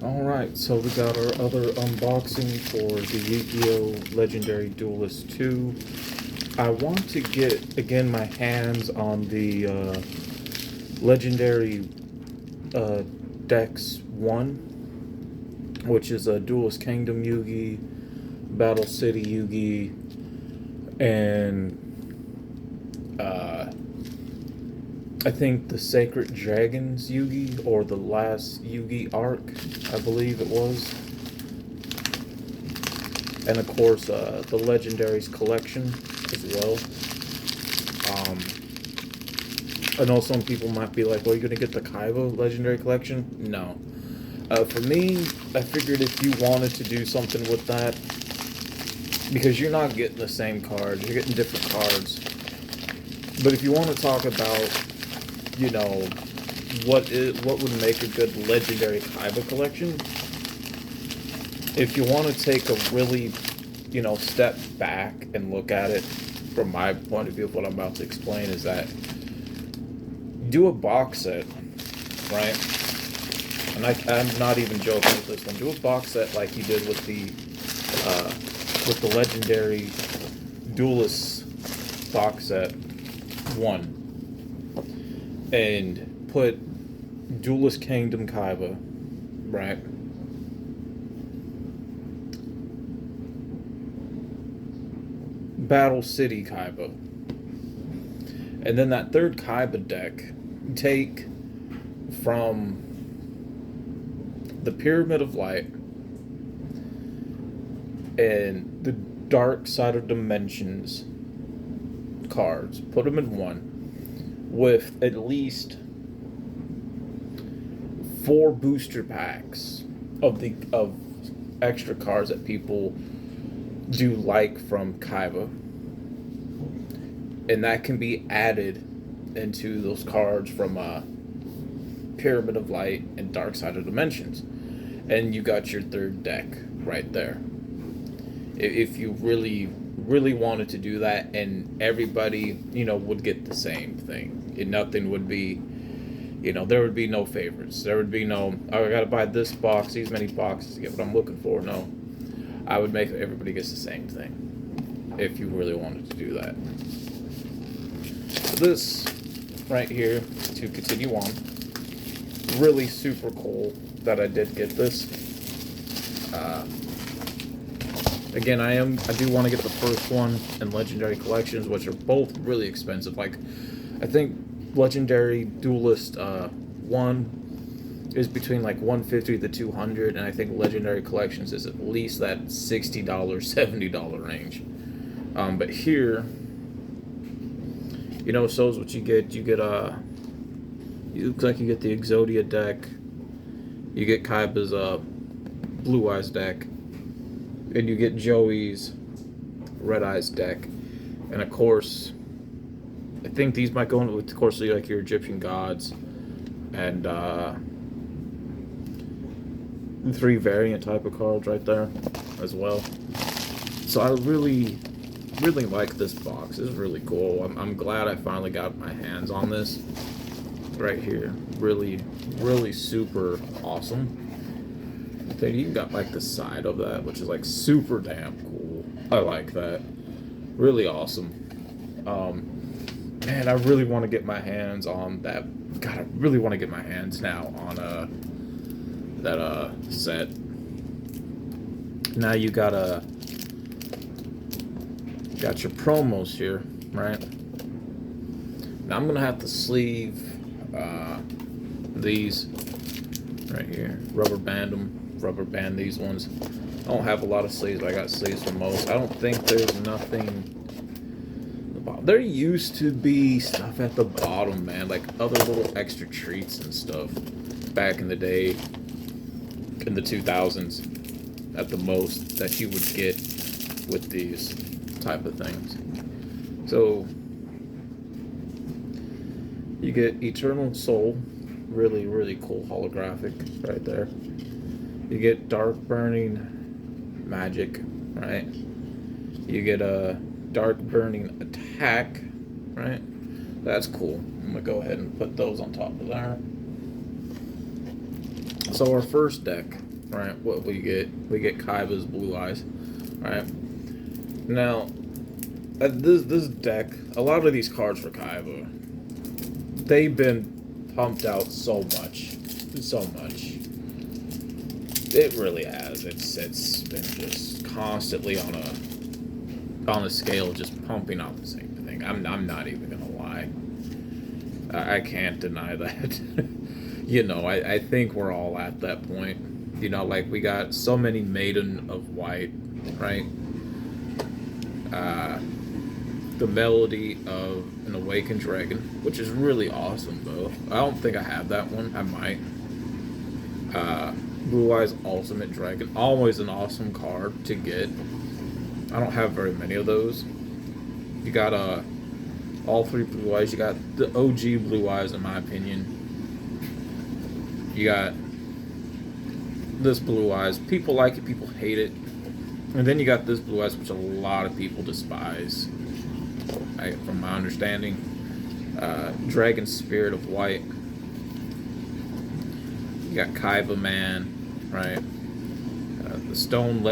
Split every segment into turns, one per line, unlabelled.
Alright, so we got our other unboxing for the Yu-Gi-Oh! Legendary Duelist 2. I want to get, again, my hands on the Legendary Dex 1, which is a Duelist Kingdom Yugi, Battle City Yugi, and I think the Sacred Dragons Yugi, or the last Yugi arc, I believe it was. And of course, the Legendaries collection as well. I know some people might be like, well, you're going to get the Kaiba Legendary collection? No. For me, I figured if you wanted to do something with that, because you're not getting the same cards, you're getting different cards. But if you want to talk about, you know, what would make a good Legendary Kaiba collection, if you want to take a really, step back and look at it from my point of view of what I'm about to explain, is that do a box set, right? And I'm not even joking with this one. Do a box set like you did with the Legendary Duelist box set 1. And put Duelist Kingdom Kaiba, right? Battle City Kaiba. And then that third Kaiba deck, take from the Pyramid of Light and the Dark Side of Dimensions cards, put them in one, with at least 4 booster packs of extra cards that people do like from Kaiba, and that can be added into those cards from Pyramid of Light and Dark Side of Dimensions, and you got your third deck right there. If you really wanted to do that, and everybody, would get the same thing. Nothing would be, there would be no favorites. There would be no, oh, I gotta buy this box, these many boxes to get what I'm looking for. No. I would make everybody gets the same thing, if you really wanted to do that. So this, right here, to continue on, really super cool that I did get this. Again, I do want to get the first one and Legendary Collections, which are both really expensive. Like, I think Legendary Duelist 1 is between like $150 to $200, and I think Legendary Collections is at least that $60, $70 range. But here, shows what you get. You get it looks like you get the Exodia deck. You get Kaiba's Blue Eyes deck. And you get Joey's Red Eyes deck. And of course, I think these might go in with, of course, like your Egyptian gods. And 3 variant type of cards right there as well. So I really like this box. It's really cool. I'm glad I finally got my hands on this right here. Really super awesome. They even got like the side of that, which is like super damn cool. I like that. Really awesome. Man, I really want to get my hands on that. God, I really want to get my hands now on that set. Now you got your promos here, right? Now I'm gonna have to sleeve these right here, rubber band these ones. I don't have a lot of sleeves, but I got sleeves for most. I don't think there's nothing. There used to be stuff at the bottom, man, like other little extra treats and stuff back in the day, in the 2000s, at the most, that you would get with these type of things. So you get Eternal Soul, really cool holographic right there. You get Dark Burning Magic, right? You get a Dark Burning Attack, right? That's cool. I'm gonna go ahead and put those on top of there. So our first deck right? What we get Kaiba's Blue Eyes, right? Now, this deck, a lot of these cards for Kaiba, they've been pumped out so much, so much. It really has. It's been just constantly on a scale, just pumping out the same thing. I'm not even gonna lie. I can't deny that. You know, I think we're all at that point. You know, like we got so many Maiden of White, right? The Melody of an Awakened Dragon, which is really awesome though. I don't think I have that one. I might. Blue Eyes Ultimate Dragon, always an awesome card to get. I don't have very many of those. You got all three Blue Eyes. You got the OG Blue Eyes, in my opinion. You got this Blue Eyes. People like it, people hate it. And then you got this Blue Eyes, which a lot of people despise, from my understanding. Dragon Spirit of White. You got Kaiba Man, right? The Stone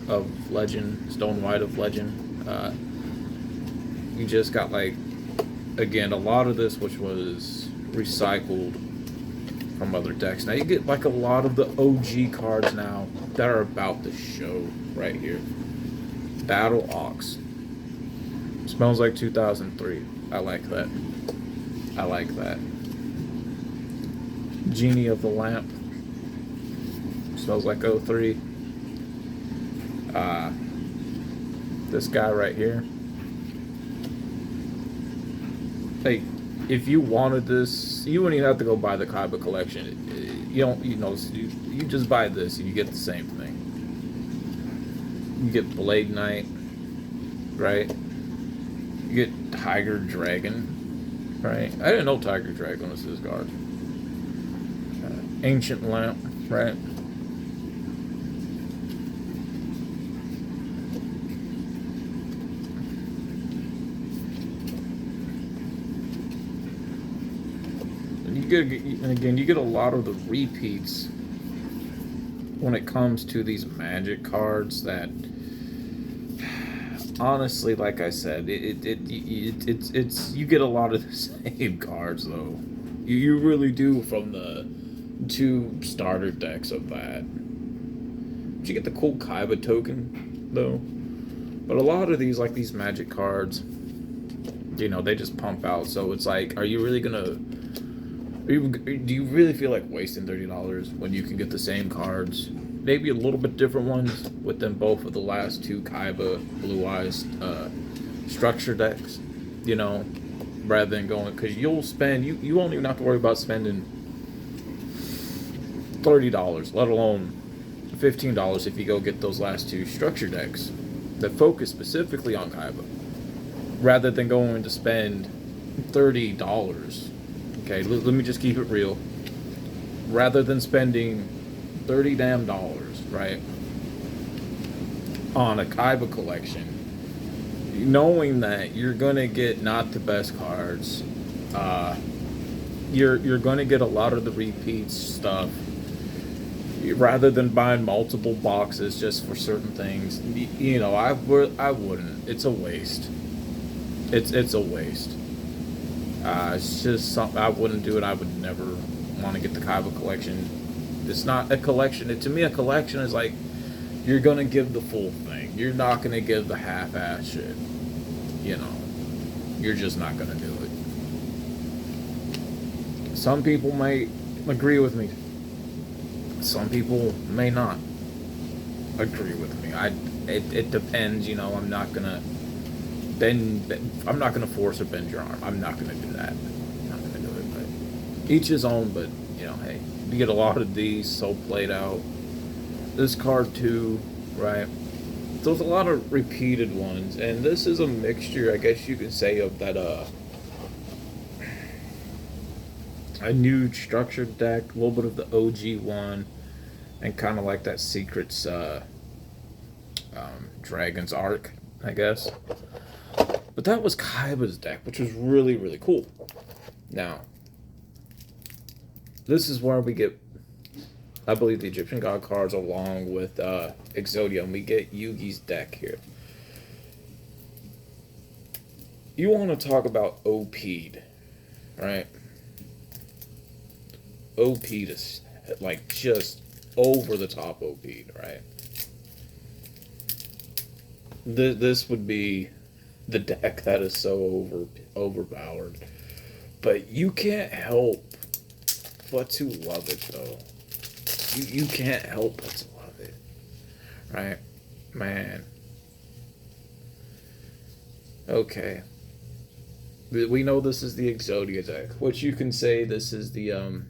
of Legend, Stone White of Legend. You just got, like, again, a lot of this which was recycled from other decks. Now you get like a lot of the OG cards now that are about to show right here. Battle Ox. Smells like 2003. I like that. I like that. Genie of the Lamp. Smells like 03. This guy right here. Hey, if you wanted this, you wouldn't even have to go buy the Kaiba collection. You just buy this and you get the same thing. You get Blade Knight, right? You get Tiger Dragon, right? I didn't know Tiger Dragon was this card. Ancient Lamp, right? And again, you get a lot of the repeats when it comes to these Magic cards that, honestly, like I said, it's you get a lot of the same cards though. You really do from the 2 starter decks of that. But you get the cool Kaiba token though. But a lot of these, like these Magic cards, you know, they just pump out. So it's like, are you really gonna? Do you really feel like wasting $30 when you can get the same cards, maybe a little bit different ones within both of the last 2 Kaiba Blue Eyes structure decks? You know, rather than going, because you'll spend, you won't even have to worry about spending $30, let alone $15 if you go get those last 2 structure decks that focus specifically on Kaiba, rather than going to spend $30. Okay, let me just keep it real. Rather than spending $30 damn dollars, right, on a Kaiba collection, knowing that you're gonna get not the best cards, you're gonna get a lot of the repeats stuff. Rather than buying multiple boxes just for certain things, you know, I wouldn't. It's a waste. It's a waste. It's just something I wouldn't do, and I would never want to get the Kaiba collection. It's not a collection. To me, a collection is like, you're going to give the full thing. You're not going to give the half-ass shit. You know, you're just not going to do it. Some people may agree with me. Some people may not agree with me. It depends, you know. I'm not going to force or bend your arm. I'm not gonna do that. I'm not gonna do it. But each his own. But you know, hey, you get a lot of these so played out. This card too, right? So there's a lot of repeated ones, and this is a mixture, I guess you could say, of that a new structured deck, a little bit of the OG one, and kind of like that Secrets Dragon's Arc, I guess. But that was Kaiba's deck, which was really, really cool. Now, this is where we get I believe the Egyptian God cards along with Exodia, and we get Yugi's deck here. You want to talk about OP'd, right? OP'd is like just over the top OP'd, right? This would be the deck that is so overpowered, but you can't help but to love it though. You can't help but to love it, right, man? Okay, we know this is the Exodia deck, which you can say this is the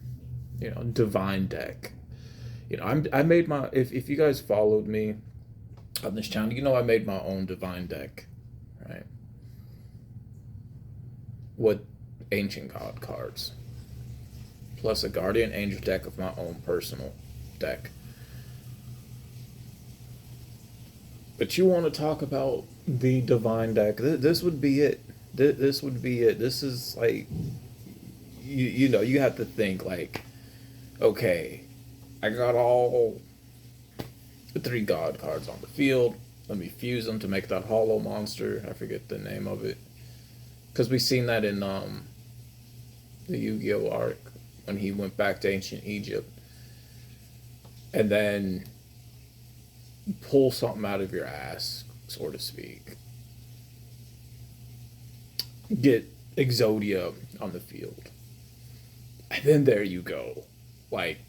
divine deck. I made my if you guys followed me on this channel, I made my own divine deck, right? With ancient god cards, plus a guardian angel deck of my own personal deck. But you want to talk about the divine deck? This would be it. This would be it. This is like, you have to think like, okay, I got all the 3 god cards on the field. Let me fuse them to make that hollow monster. I forget the name of it, because we seen that in the Yu-Gi-Oh arc when he went back to ancient Egypt, and then pull something out of your ass, so to speak. Get Exodia on the field, and then there you go. Like,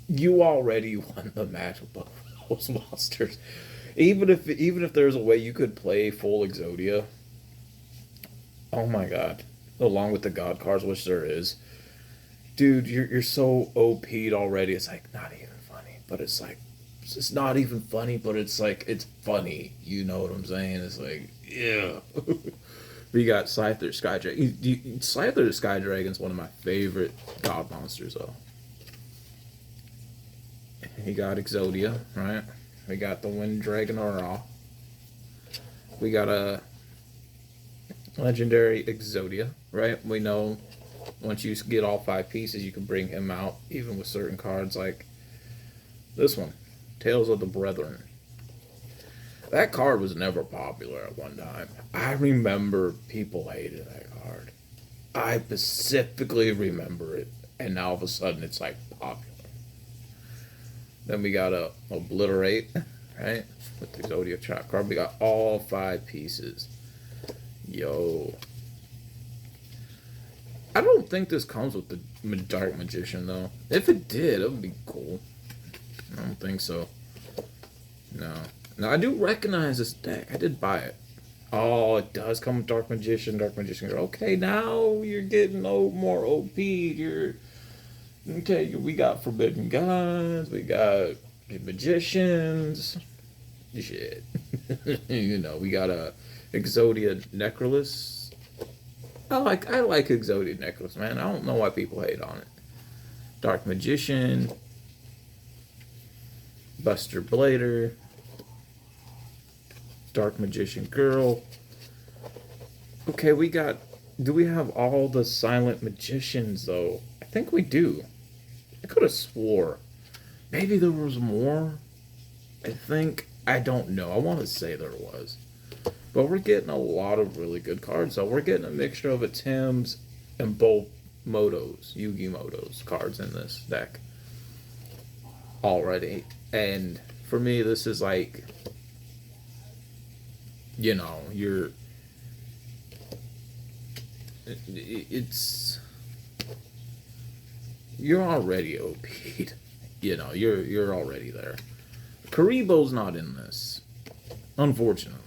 you already won the match with both those monsters. Even if there's a way you could play full Exodia, oh my god, along with the god cards, which there is, dude, you're so OP'd already. It's like not even funny, but it's like it's not even funny, but it's like it's funny. You know what I'm saying? It's like, yeah. We got Scyther Sky Dragon. Scyther Sky Dragon's one of my favorite god monsters, though. He got Exodia, right? We got the Wind Dragon Aura. We got a legendary Exodia, right? We know once you get all 5 pieces, you can bring him out, even with certain cards like this one, Tales of the Brethren. That card was never popular at one time. I remember people hated that card. I specifically remember it, and now all of a sudden it's like popular. Then we got a Obliterate, right? With the Zodiac Trap card. We got all 5 pieces. Yo. I don't think this comes with the Dark Magician, though. If it did, it would be cool. I don't think so. No. Now, I do recognize this deck. I did buy it. Oh, it does come with Dark Magician, Dark Magician. Okay, now you're getting more OP. Okay, we got Forbidden Gods, we got Magicians, shit. We got a Exodia Necrolis. I like Exodia Necrolis, man. I don't know why people hate on it. Dark Magician, Buster Blader, Dark Magician Girl. Okay, do we have all the Silent Magicians, though? I think we do. I could have swore. Maybe there was more. I don't know. I want to say there was. But we're getting a lot of really good cards. So we're getting a mixture of a Tim's and both Motos, Yu-Gi Motos cards in this deck already. And for me, this is like, you're already OP'd. You're already there. Karibo's not in this, unfortunately.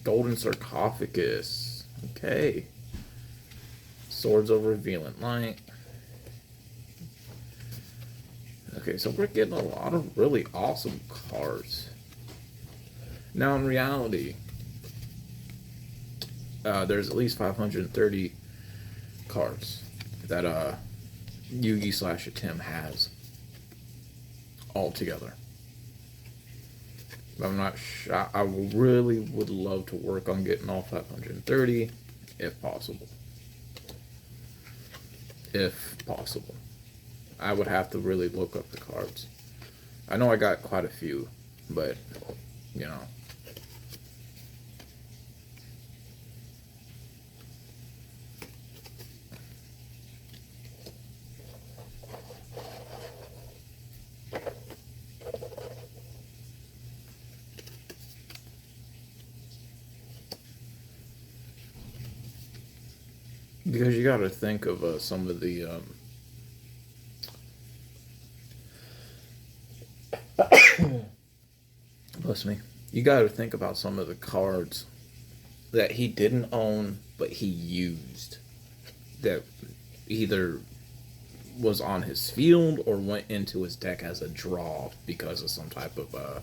Golden Sarcophagus. Okay. Swords of Revealing Light. Okay, so we're getting a lot of really awesome cards. Now, in reality, there's at least 530 cards that Yugi / Tim has altogether. I'm not sure. I really would love to work on getting all 530 if possible. if possible. I would have to really look up the cards. I know I got quite a few, but you know. Because you got to think of some of the bless me. You got to think about some of the cards that he didn't own but he used, that either was on his field or went into his deck as a draw because of some type of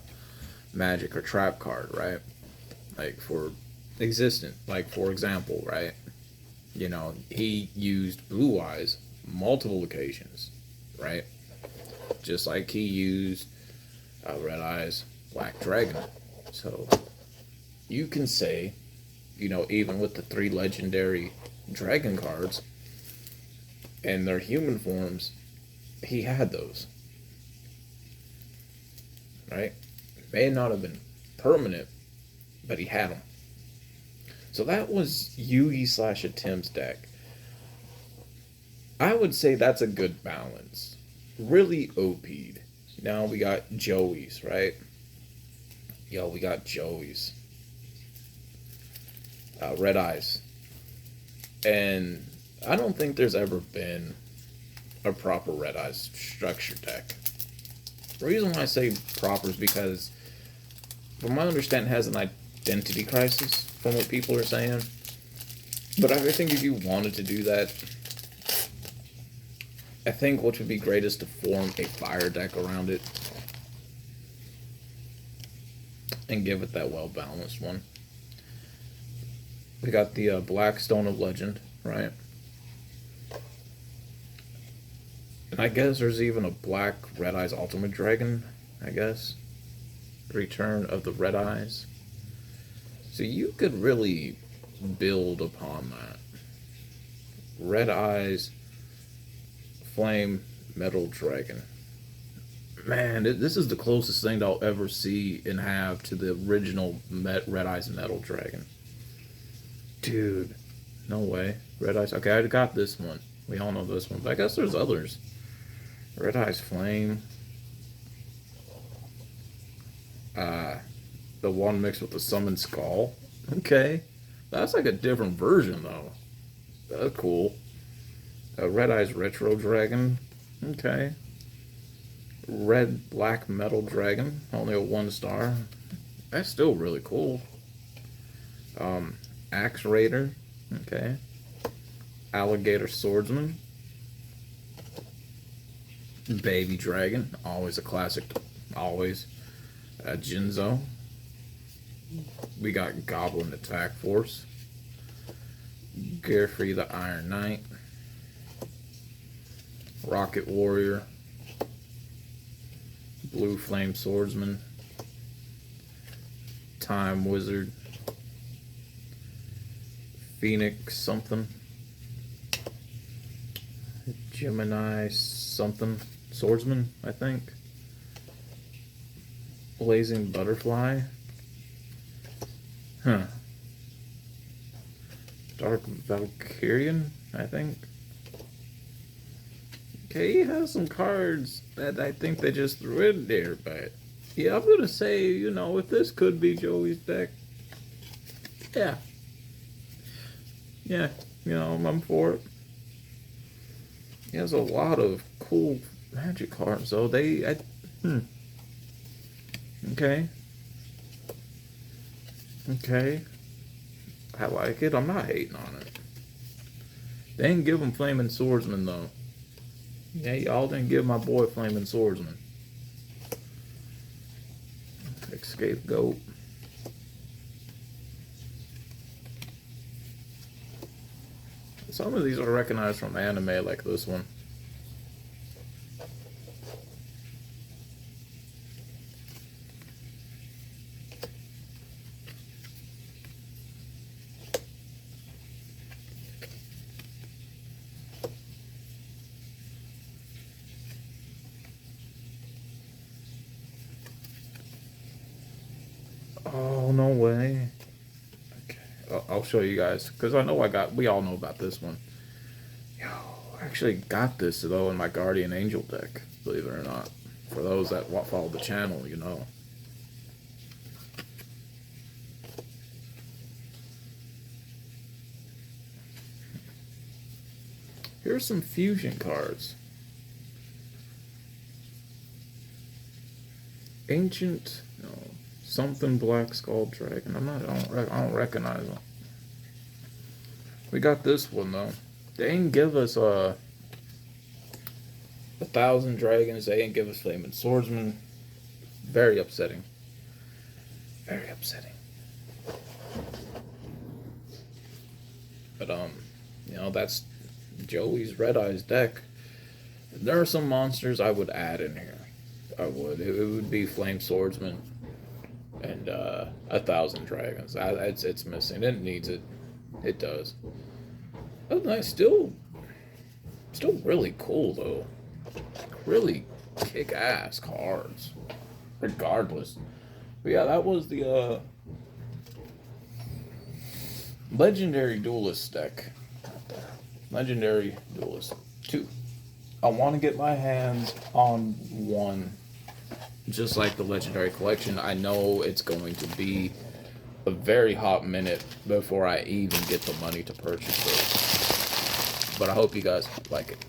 magic or trap card, right? Like for existent, like for example, right? You know, he used Blue Eyes multiple occasions, right? Just like he used Red Eyes, Black Dragon. So you can say, you know, even with the 3 legendary dragon cards and their human forms, he had those, right? May not have been permanent, but he had them. So that was Yugi slash a Tim's deck. I would say that's a good balance. Really OP'd. Now we got Joey's, right? Yo, we got Joey's. Red Eyes. And I don't think there's ever been a proper Red Eyes structure deck. The reason why I say proper is because, from my understanding, it has an identity crisis from what people are saying. But I think if you wanted to do that, I think what would be great is to form a fire deck around it and give it that well balanced one. We got the Black Stone of Legend, right? And I guess there's even a Black Red Eyes Ultimate Dragon, I guess. Return of the Red Eyes. So you could really build upon that. Red Eyes, Flame, Metal Dragon. Man, this is the closest thing I'll ever see and have to the original Red Eyes Metal Dragon. Dude, no way. Red Eyes. Okay, I got this one. We all know this one, but I guess there's others. Red Eyes Flame. The one mixed with the Summon Skull. Okay. That's like a different version, though. That's cool. Red Eyes Retro Dragon. Okay. Red Black Metal Dragon. Only a 1-star. That's still really cool. Axe Raider. Okay. Alligator Swordsman. Baby Dragon. Always a classic. Always. Jinzo. We got Goblin Attack Force. Gearfree the Iron Knight. Rocket Warrior. Blue Flame Swordsman. Time Wizard. Phoenix something. Gemini something. Swordsman, I think. Blazing Butterfly. Huh. Dark Valkyrian, I think. Okay, he has some cards that I think they just threw in there, but yeah, I'm gonna say, you know, if this could be Joey's deck, yeah. Yeah, you know, I'm for it. He has a lot of cool magic cards, so Okay. Okay. I like it. I'm not hating on it. They didn't give him Flaming Swordsman, though. Yeah, y'all didn't give my boy Flaming Swordsman. Scapegoat. Some of these are recognized from anime, like this one. No way. Okay, I'll show you guys because I know we all know about this one. Yo, I actually got this though in my Guardian Angel deck, believe it or not. For those that follow the channel, you know. Here's some fusion cards. Ancient, no, something Black Skull Dragon. I don't recognize them. We got this one though. They didn't give us 1,000 dragons. They didn't give us Flaming Swordsman. Very upsetting. Very upsetting. But you know, that's Joey's Red Eyes deck. There are some monsters I would add in here. I would. It would be Flame Swordsman and 1,000 dragons. It's missing. It needs it. It does. Oh, nice. Still really cool though. Really kick-ass cards, regardless. But yeah, that was the Legendary Dualist deck. Legendary Dualist 2. I want to get my hands on one, just like the Legendary Collection. I know it's going to be a very hot minute before I even get the money to purchase it. But I hope you guys like it.